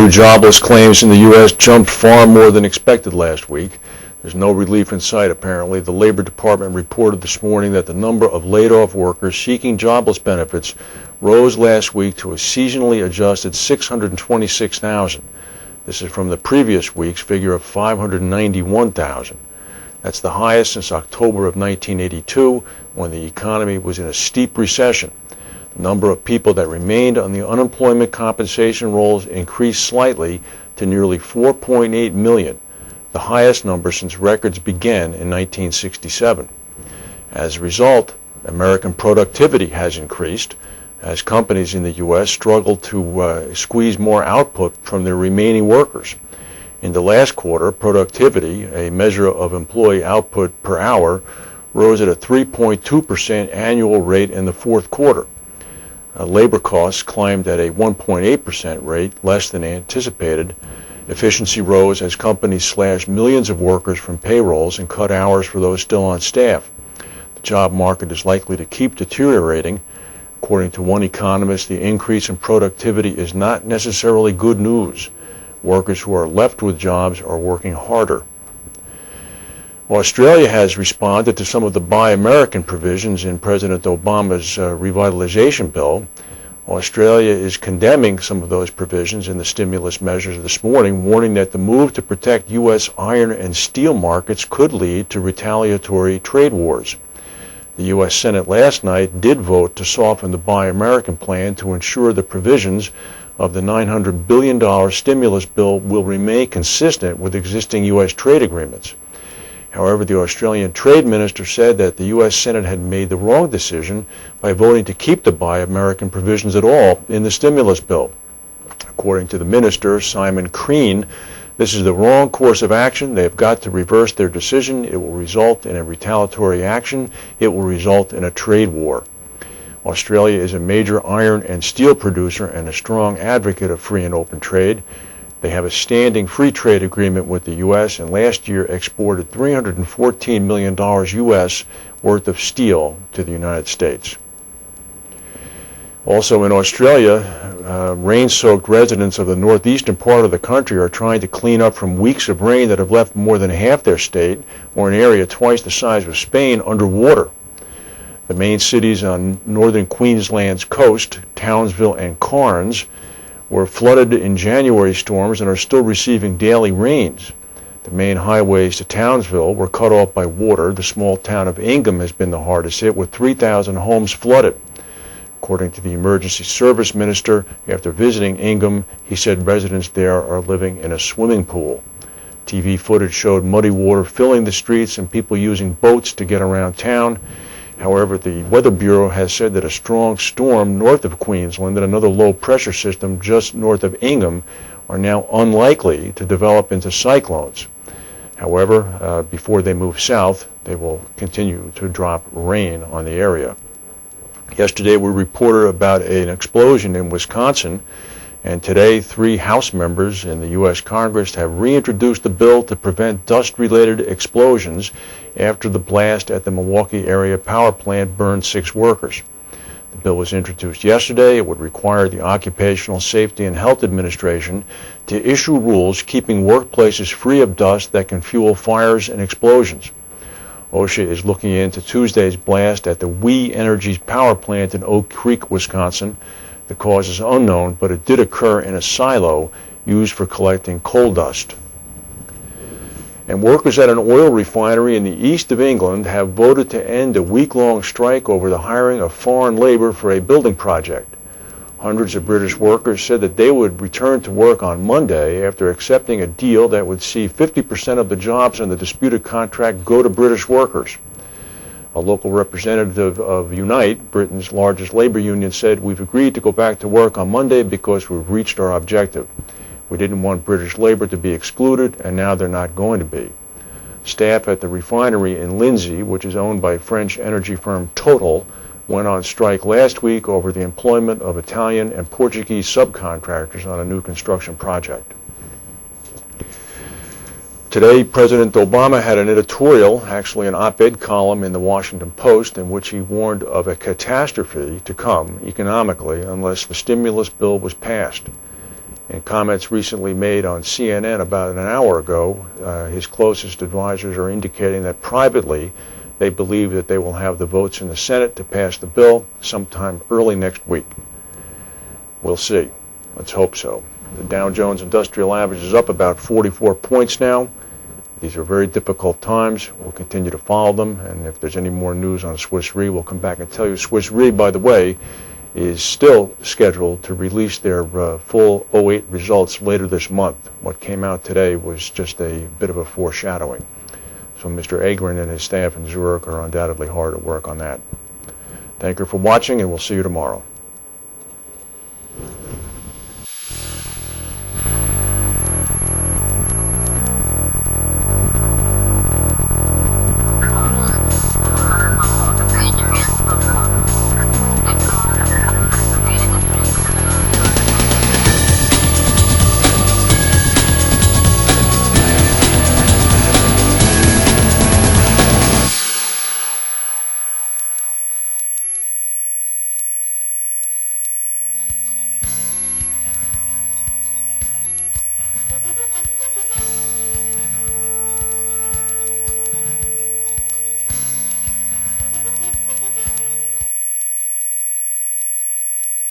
New jobless claims in the U.S. jumped far more than expected last week. There's no relief in sight, apparently. The Labor Department reported this morning that the number of laid-off workers seeking jobless benefits rose last week to a seasonally adjusted 626,000. This is from the previous week's figure of 591,000. That's the highest since October of 1982, when the economy was in a steep recession. The number of people that remained on the unemployment compensation rolls increased slightly to nearly 4.8 million, the highest number since records began in 1967. As a result, American productivity has increased as companies in the U.S. struggle to squeeze more output from their remaining workers. In the last quarter, productivity, a measure of employee output per hour, rose at a 3.2% annual rate in the fourth quarter. Labor costs climbed at a 1.8% rate, less than anticipated. Efficiency rose as companies slashed millions of workers from payrolls and cut hours for those still on staff. The job market is likely to keep deteriorating. According to one economist, the increase in productivity is not necessarily good news. Workers who are left with jobs are working harder. Australia has responded to some of the Buy American provisions in President Obama's revitalization bill. Australia is condemning some of those provisions in the stimulus measures this morning, warning that the move to protect U.S. iron and steel markets could lead to retaliatory trade wars. The U.S. Senate last night did vote to soften the Buy American plan to ensure the provisions of the $900 billion stimulus bill will remain consistent with existing U.S. trade agreements. However, the Australian Trade Minister said that the U.S. Senate had made the wrong decision by voting to keep the Buy American provisions at all in the stimulus bill. According to the minister, Simon Crean, this is the wrong course of action. They have got to reverse their decision. It will result in a retaliatory action. It will result in a trade war. Australia is a major iron and steel producer and a strong advocate of free and open trade. They have a standing free trade agreement with the U.S. and last year exported $314 million U.S. worth of steel to the United States. Also in Australia, rain-soaked residents of the northeastern part of the country are trying to clean up from weeks of rain that have left more than half their state, or an area twice the size of Spain, underwater. The main cities on northern Queensland's coast, Townsville and Cairns, were flooded in January storms and are still receiving daily rains. The main highways to Townsville were cut off by water. The small town of Ingham has been the hardest hit, with 3,000 homes flooded. According to the emergency service minister, after visiting Ingham, he said residents there are living in a swimming pool. TV footage showed muddy water filling the streets and people using boats to get around town. However, the Weather Bureau has said that a strong storm north of Queensland and another low-pressure system just north of Ingham are now unlikely to develop into cyclones. However, before they move south, they will continue to drop rain on the area. Yesterday, we reported about an explosion in Wisconsin, and today, 3 House members in the U.S. Congress have reintroduced the bill to prevent dust-related explosions after the blast at the Milwaukee area power plant burned 6 workers. The bill was introduced yesterday. It would require the Occupational Safety and Health Administration to issue rules keeping workplaces free of dust that can fuel fires and explosions. OSHA is looking into Tuesday's blast at the We Energy's power plant in Oak Creek, Wisconsin. The cause is unknown, but it did occur in a silo used for collecting coal dust. And workers at an oil refinery in the east of England have voted to end a week-long strike over the hiring of foreign labor for a building project. Hundreds of British workers said that they would return to work on Monday after accepting a deal that would see 50% of the jobs in the disputed contract go to British workers. A local representative of Unite, Britain's largest labor union, said, "We've agreed to go back to work on Monday because we've reached our objective. We didn't want British labor to be excluded, and now they're not going to be." Staff at the refinery in Lindsey, which is owned by French energy firm Total, went on strike last week over the employment of Italian and Portuguese subcontractors on a new construction project. Today, President Obama had an editorial, actually an op-ed column in the Washington Post, in which he warned of a catastrophe to come economically unless the stimulus bill was passed. In comments recently made on CNN about an hour ago, his closest advisors are indicating that privately they believe that they will have the votes in the Senate to pass the bill sometime early next week. We'll see. Let's hope so. The Dow Jones Industrial Average is up about 44 points now. These are very difficult times. We'll continue to follow them, and if there's any more news on Swiss Re, we'll come back and tell you. Swiss Re, by the way, is still scheduled to release their full '08 results later this month. What came out today was just a bit of a foreshadowing. So Mr. Agrin and his staff in Zurich are undoubtedly hard at work on that. Thank you for watching, and we'll see you tomorrow.